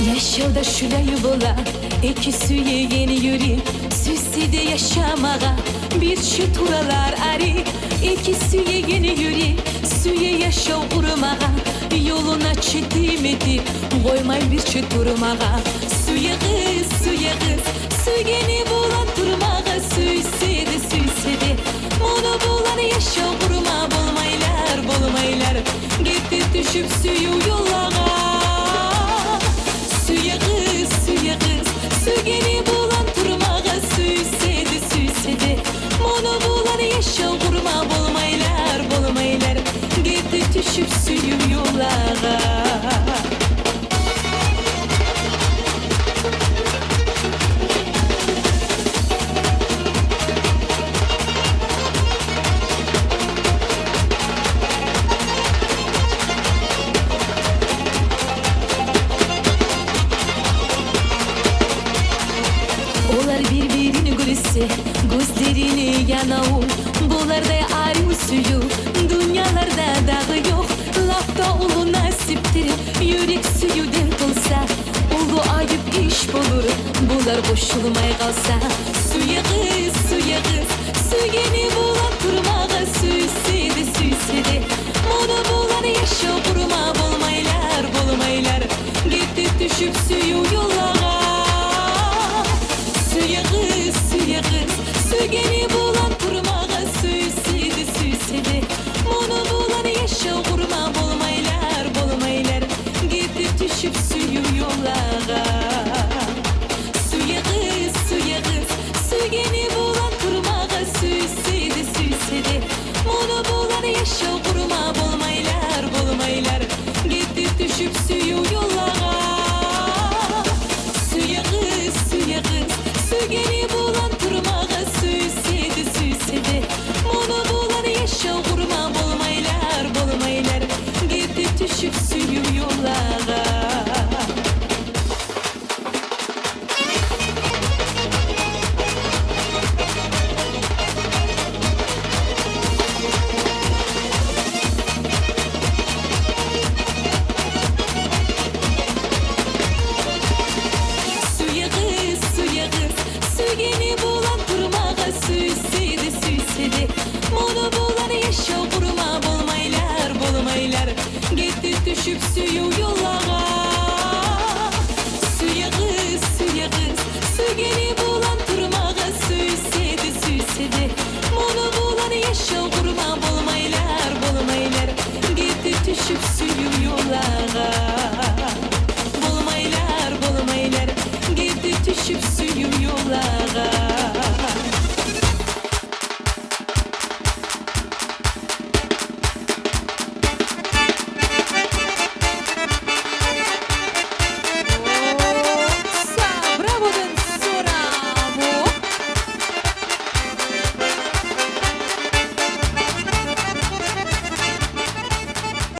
Yaşavda şulay bola, iki suye yeni yürü. Süside yaşamağa, bir şu turalar ari. İki suye yeni yürü, suye yaşav urmağa. Yoluna çetimedi, koymay bir şu turmağa. Suya kız, su yeni bulan turmağa. Süysede, onu bulan yaşav urma. Bolmaylar, gitti düşüp suyu yollağa. Suya kız, su geni bulan turmağa. Süysede, onu bulan yaşav kurma. Bolmaylar, gitti düşüp suyu yollağa. Olar birbirinin gülüsü, gözlerini yanağı. Bularda arı suyu, dünyalarda dağı yok. Lafta ulu nasiptir, yürek suyu denk olsa. Ulu ayıp iş bulur, bular koşulmay kalsa. Suya kız, su yeni bulan turmağa. Süysede, onu bulan yaşa kurma. Bolmaylar, gitti düşüp suyu yollağa. Suya kız, su geni bulan turmağa. Süysede, onu bulan yaşa kurma. Bolmaylar, gitti düşüp suyu yollağa. Suya kız, su geni bulan turmağa. Süysede, onu bulan yaşa kurma. Bolmaylar, gitti düşüp suyu yollağa. Suya kız, su geni bulan turmağa. Süysede, onu bulan yaşa kurma. Bolmaylar, gitti düşüp suyu yollağa.